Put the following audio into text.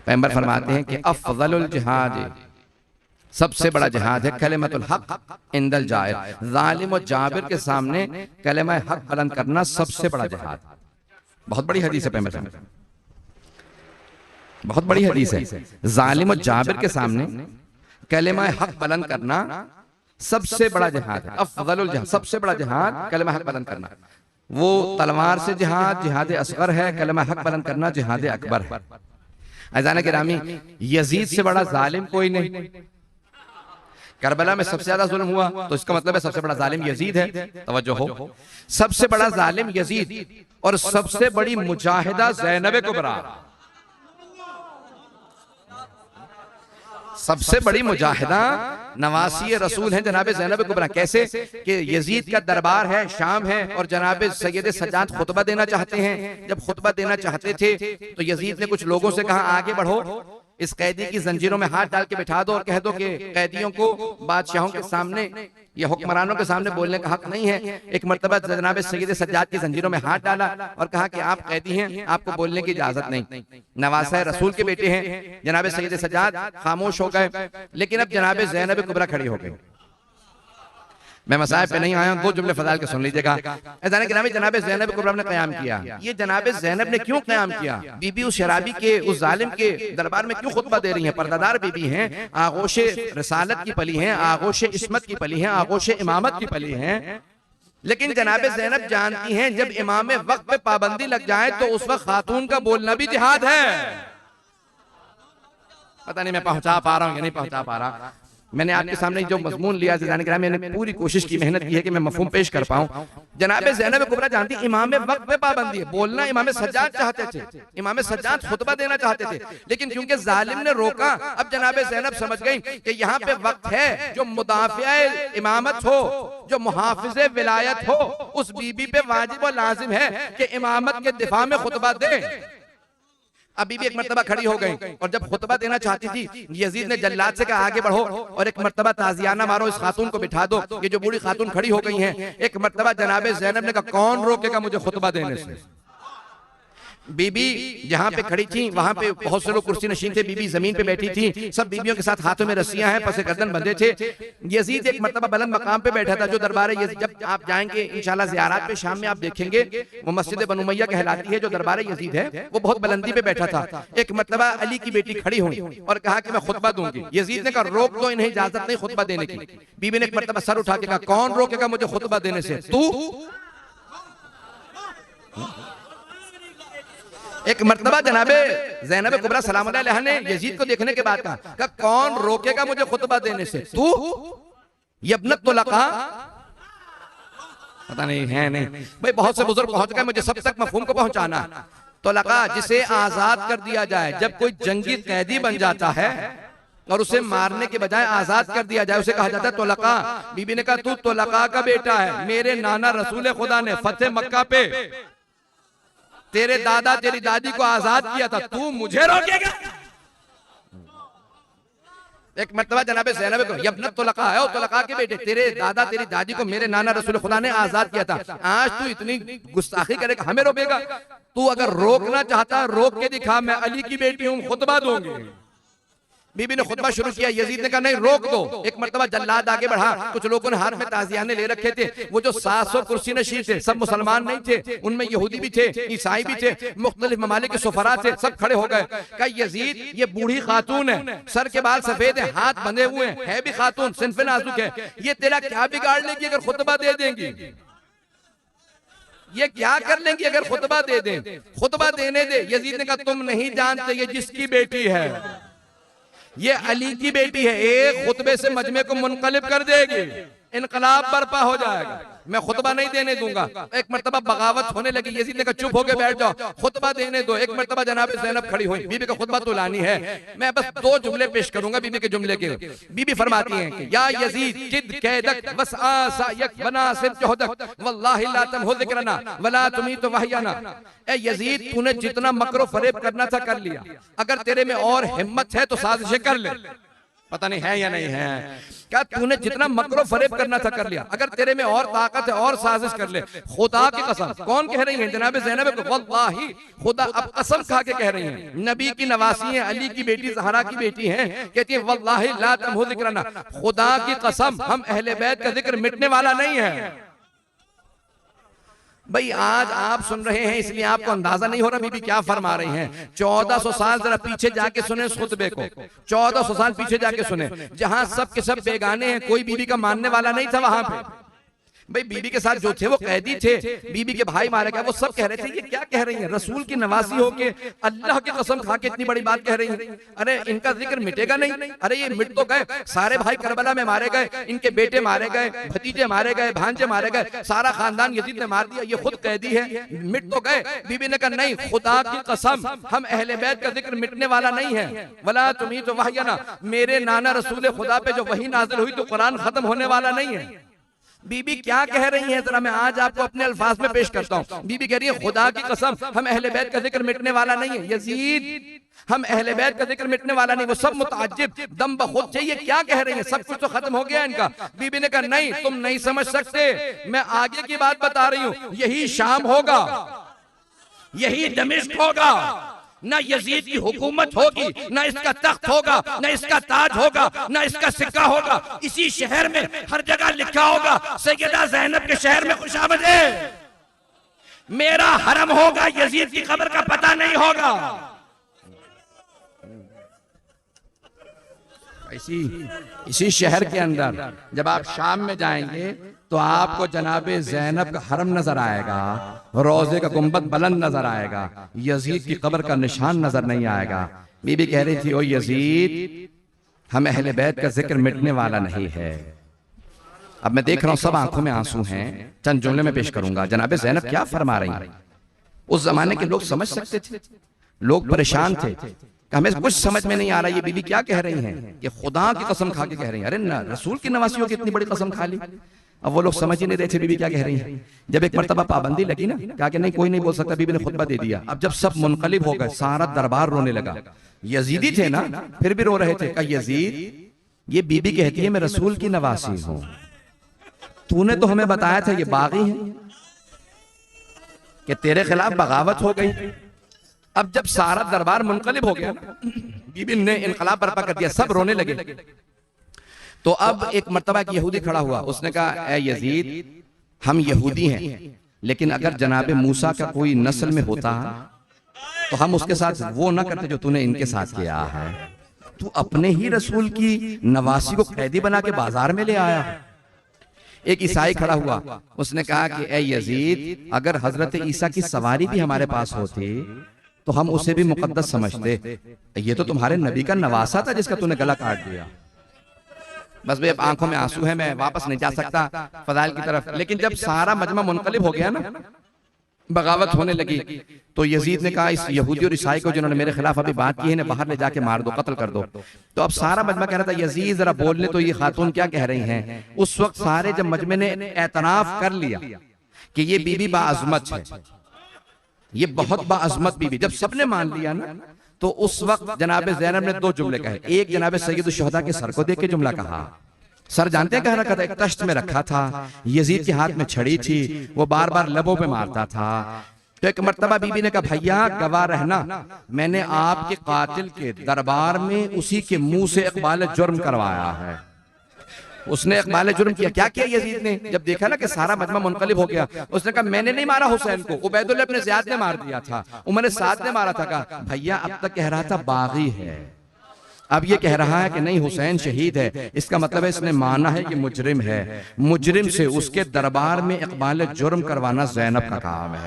पैगंबर फरमाते हैं कि अफजलुल जिहाद, सबसे बड़ा जिहाद है कलिमतुल हक इंदल जाहिर। जालिम और जाबिर के सामने कलिमा हक बुलंद करना सबसे बड़ा जिहाद। बहुत बड़ी हदीस है पैगंबर, बहुत बड़ी हदीस है। जालिम और जाबिर के सामने कलिमा हक बुलंद करना सबसे बड़ा जिहाद है। अफजलुल जिहाद, सबसे बड़ा जिहाद कलिमा हक बुलंद करना। वो तलवार से जिहाद जिहाद असगर है, कलिमा हक बुलंद करना जिहाद अकबर है। अज़ान गिरामी, यजीद से बड़ा जालिम कोई नहीं। करबला में सबसे ज्यादा जुल्म हुआ तो इसका मतलब है सबसे बड़ा जालिम यजीद है। तवज्जो हो, सबसे बड़ा जालिम यजीद और सबसे बड़ी मुजाहिदा ज़ैनब कुबरा। सबसे बड़ी मुजाहिदा नवासी रसूल हैं जनाब ज़ैनब कुबरा। कैसे कि यजीद का दरबार है, शाम है, और जनाब सैयद सज्जाद खुतबा देना चाहते हैं। जब खुतबा देना चाहते थे तो यजीद ने कुछ लोगों से कहा आगे बढ़ो, इस कैदी की जंजीरों में हाथ डाल के बिठा दो और कह दो कि कैदियों को बादशाहों के सामने या हुक्मरानों के सामने बोलने का हक नहीं है। एक मर्तबा जनाब सैयद सज्जाद की जंजीरों में हाथ डाला और कहा कि आप कैदी हैं, आपको बोलने की इजाजत नहीं। नवासा रसूल के बेटे हैं जनाब सैयद सज्जाद, खामोश हो गए। लेकिन अब जनाब ज़ैनब कुबरा खड़ी हो गई। मैं मसाइब पे नहीं आया हूं, दो जुमले फजाइल के सुन लीजिएगा। जनाब ज़ैनब कुबरा ने क़याम किया। ये जनाब ज़ैनब ने क्यों क़याम किया? बीबी उस शराबी के, उस जालिम के दरबार में क्यों खुतबा दे रही हैं? पर्दादार बीबी हैं, आगोश रिसालत की पली हैं, आगोश इस्मत की पली हैं, आगोश इमामत की पली हैं। लेकिन जनाब ज़ैनब जानती हैं जब इमाम वक्त पे पाबंदी लग जाए तो उस वक्त खातून का बोलना भी जिहाद है। पता नहीं मैं पहुंचा पा रहा हूं या नहीं पहुंचा पा रहा। मैंने आपके सामने जो मजमून लिया, मैंने पूरी कोशिश की, मेहनत की है कि मैं मफहूम पेश कर पाऊं। जनाब ज़ैनब कुबरा जानती इमाम वक्त पे पाबंदी है। बोलना इमाम सज्जाद चाहते थे, इमाम सज्जाद खुतबा देना चाहते थे, लेकिन क्योंकि जालिम ने रोका, अब जनाब ज़ैनब समझ गई कि यहाँ पे वक्त है जो मुदाफ़िया इमामत हो, जो मुहाफ़िज़े विलायत हो, उस बीबी पे वाजिब और लाजिम है कि इमामत के दिफा में खुतबा दे। अब बीबी एक मर्तबा खड़ी हो गई और जब खुतबा देना चाहती थी, यजीद ने जल्लाद से कहा आगे बढ़ो और एक मर्तबा ताजियाना मारो, इस खातून को बिठा दो। ये जो बूढ़ी खातून खड़ी हो गई हैं, एक मर्तबा जनाब ज़ैनब ने कहा कौन रोकेगा मुझे खुतबा देने से? बीबी जहां पे खड़ी थी वहां पे बहुत से लोग कुर्सी नशीन थे, बीबी जमीन पे बैठी थी। सब बीबियों के साथ हाथों में रस्सियां हैं, पसे गर्दन बंधे थे। यजीद एक मर्तबा बुलंद मकाम पे बैठा था, जो दरबार है। जब आप जाएंगे इंशाल्लाह ज़ियारत पे शाम में आप देखेंगे, वो मस्जिद बनु उमैया कहलाती है, जो दरबार यजीद है, वो बहुत बुलंदी पे बैठा था। एक मर्तबा अली की बेटी खड़ी हुई और कहा कि मैं खुतबा दूंगी। यजीद ने कहा रोक दो, इन्हें इजाजत नहीं खुतबा देने की। बीबी ने एक मर्तबा सर उठा के कहा कौन रोकेगा मुझे खुतबा देने से? तू। एक मर्तबा जनाबे ज़ैनब कुबरा सलाम अलैहा ने यजीद को देखने के बाद कहा कौन रोकेगा मुझे खुतबा देने से? तू यब्नत तुलका। पता नहीं है नहीं भाई, बहुत से बुजुर्ग पहुंच गए, मुझे सब तक मफहूम को पहुंचाना। तुलका जिसे आजाद कर दिया जाए, जब कोई जंगी कैदी बन जाता है और उसे मारने के बजाय आजाद कर दिया जाए, उसे कहा जाता है तुलका। बीबी ने कहा तू तुलका का बेटा है, मेरे नाना रसूल खुदा ने फतेह मक्का पे तेरे दादा तेरी दादी को आजाद किया था, तू मुझे रोकेगा? एक मर्तबा जनाब ज़ैनब को यब्नत तुलका है, तुलका के बेटे, तेरे दादा तेरी दादी को मेरे नाना रसूल खुदा ने आजाद किया था, आज तू इतनी गुस्ताखी करेगा, हमें रोकेगा? तू अगर रोकना चाहता रोक के दिखा, मैं अली की बेटी हूं, खुतबा दूंगी। बीबी ने खुतबा शुरू किया, यजीद ने कहा नहीं रोक दो। एक मर्तबा जल्लाद आगे बढ़ा, कुछ लोगों ने हाथ में ताजियाने ले रखे थे, वो जो 700 कुर्सी नशीन थे सब मुसलमान नहीं थे, उनमें यहूदी भी थे, ईसाई भी थे, मुख्तलिफ ममालिक के सुफरा थे, सब खड़े हो गए। कहा यजीद ये बूढ़ी खातून है, सर के बाल सफेद है, हाथ बंधे हुए हैं, है भी खातून, सिन्फ़े नाजुक है, ये तेरा क्या बिगाड़ लेगी अगर खुतबा दे देंगी? ये क्या कर लेंगी अगर खुतबा दे दें? खुतबा देने दे। यजीद ने कहा तुम नहीं जानते ये जिसकी बेटी है, ये अली की बेटी है, एक खुतबे से मजमे को मुनकलिब कर देगी, इनकलाब बर्पा हो जाएगा, मैं खुतबा नहीं देने दूंगा। एक मर्तबा बगावत होने लगी, यजीद ने कहा चुप होके बैठ जाओ, खुतबा देने दो। एक मर्तबा जनाब ज़ैनब खड़ी हुई, बीबी का खुतबा तो लानी है, मैं बस 2 जुमले पेश करूंगा बीबी के जुमले के। बीबी फरमाती हैं कि या यजीद किद कैदक वसआ सायक बनासिब जोहदक वल्लाहि ला तमहु ज़िक्रना वला तुमीतु वहयना। ए यजीद तूने जितना मकरो फरेब करना था कर लिया, अगर तेरे में और हिम्मत है तो साजिशें कर ले। पता नहीं है या नहीं है। क्या तूने जितना मकरो फरेब करना था कर लिया, अगर तेरे में और ताकत है और साजिश कर ले। खुदा की कसम, कौन कह रही है? जनाब ज़ैनब को, वल्लाही खुदा, अब कसम खा के कह रही हैं, नबी की नवासी है, अली की बेटी, ज़हरा की बेटी हैं, कहती है वल्लाही ला तमहु ज़िक्रना, खुदा की कसम हम अहले बैत का जिक्र मिटने वाला नहीं है। भाई आज आप सुन रहे हैं इसलिए आपको अंदाजा नहीं हो रहा बीबी क्या फरमा रही हैं। 1400 साल जरा पीछे जाके सुने उस खुतबे को, 1400 साल पीछे जाके सुने, जहां सब के सब बेगाने हैं, कोई बीबी का मानने वाला नहीं था वहां पे। भाई बीबी के साथ जो थे वो कैदी थे, बीबी के भाई मारे गए, वो सब कह रहे थे ये क्या कह रही हैं, रसूल की नवासी होके अल्लाह की कसम खा के इतनी बड़ी बात कह रही हैं। अरे इनका जिक्र मिटेगा नहीं, अरे ये मिट तो गए, सारे भाई करबला में मारे गए, इनके बेटे मारे गए, भतीजे मारे गए, भांजे मारे गए, सारा खानदान यजीद ने मार दिया, ये खुद कैदी है, मिट तो गए। बीबी ने कहा नहीं, खुदा की कसम हम अहले बैत का जिक्र मिटने वाला नहीं है। वला तुमी तो वहयना, मेरे नाना रसूल खुदा पे जो वही नाजिल हुई तो कुरान खत्म होने वाला नहीं है। बीबी क्या कह रही है जरा मैं आज आपको अपने अल्फाज में पेश करता हूँ। बीबी कह रही है खुदा की कसम हम अहले बैत का जिक्र मिटने वाला नहीं है। यजीद हम अहले बैत का जिक्र मिटने वाला नहीं। वो सब मुताज्जिब दम बखुद चाहिए क्या कह रही है, सब कुछ तो खत्म हो गया इनका। बीबी ने कहा नहीं तुम नहीं समझ सकते, मैं आगे की बात बता रही हूँ, यही शाम होगा, यही दमिश्क होगा, ना यजीद की हुकूमत होगी, ना इसका तख्त होगा, ना इसका ताज होगा, ना इसका सिक्का होगा। इसी शहर में हर जगह लिखा होगा सैयदा ज़ैनब के शहर में खुशामदीद, मेरा हरम होगा, यजीद की कब्र का पता नहीं होगा। इसी शहर के अंदर जब आप शाम में जाएंगे तो आपको जनाबे ज़ैनब का हरम नजर आएगा, रोजे का गुंबद बुलंद नजर आएगा, यजीद की कब्र का निशान नजर नहीं आएगा। बीबी कह रही थी ओ यजीद हम अहले बैत का जिक्र मिटने वाला नहीं है। अब मैं देख रहा हूं सब आंखों में आंसू हैं, चंद जुमले में पेश करूंगा जनाबे ज़ैनब क्या फरमा रही हैं। उस जमाने के लोग समझ सकते थे, लोग परेशान थे, हमें कुछ समझ में नहीं आ रहा ये बीबी क्या कह रही हैं, कि खुदा की कसम खा के कह रही हैं। अरे ना रसूल की नवासियों की इतनी बड़ी कसम खा ली। अब वो लोग समझ ही नहीं रहे थे बीबी क्या कह रही है। जब एक मर्तबा पाबंदी लगी ना, कहा कि नहीं कोई नहीं बोल सकता, बीबी ने खुतबा दे दिया। अब जब सब मुनकलिब हो गए, सारा दरबार रोने लगा, यजीदी थे ना फिर भी रो रहे थे। कहा यजीद ये बीबी कहती है मैं रसूल की नवासी हूं, तूने तो हमें बताया था ये बागी है, कि तेरे खिलाफ बगावत हो गई। अब जब सारा दरबार मुनकलिब हो गया, बीबी ने इनकलाब बर्पा कर दिया, सब रोने लगे। तो अब एक मर्तबा एक यहूदी खड़ा हुआ, उसने कहा ए यजीद हम यहूदी हैं, लेकिन अगर जनाबे मूसा का कोई नस्ल में होता तो हम उसके साथ वो ना करते जो तूने इनके साथ किया है। तू अपने ही रसूल की नवासी को कैदी बना के बाजार में ले आया। एक ईसाई खड़ा हुआ, उसने कहा कि ए यजीद अगर हजरत ईसा की सवारी भी हमारे पास होती तो हम उसे भी मुकद्दस समझते, ये तो तुम्हारे नबी का नवासा था जिसका तूने गला काट दिया। बस भाई अब आंखों में आंसू है, मैं वापस नहीं जा सकता फजाइल की तरफ। लेकिन जब सारा मजमा मुनकलिब हो गया ना, बगावत होने लगी, तो यजीद ने कहा इस यहूदी और ईसाई को जिन्होंने मेरे खिलाफ अभी बात की है ना बाहर ले जाके मार दो, कत्ल कर दो। तो अब सारा मजमा कह रहा था यजीद जरा बोलने तो ये खातून क्या कह रही हैं। उस वक्त सारे जब मजमे ने एतराफ कर लिया कि ये बीबी बाअज़मत है, ये बहुत बाअज़मत बीबी, जब सबने मान लिया ना तो उस वक्त जनाबे ज़ैनब ने दो जुमले कहे। एक जनाबे सैयद शुहदा के सर को देख के जुमला कहा। सर जानते हैं कह रखा था, एक तश्त में रखा था, यजीद के हाथ में छड़ी थी, वो बार बार लबों पे मारता था। तो एक मर्तबा बीबी ने कहा भैया गवाह रहना, मैंने आपके कातिल के दरबार में उसी के मुंह से इकबाल जुर्म करवाया है। उसने इकबाल जुर्म किया। क्या किया यजीद ने, जब देखा ना कि सारा मजमा मुनकलिब हो गया, उसने कहा मैंने नहीं मारा हुसैन को, उबैदुल्लाह इब्न ज़ियाद ने मार दिया था, उमर साद ने मारा था। कहा भैया अब तक कह रहा था बागी है, अब ये कह रहा है कि नहीं हुसैन शहीद है, इसका मतलब है इसने माना है कि मुजरिम है। मुजरिम से उसके दरबार में इकबाल जुर्म करवाना ज़ैनब का काम है।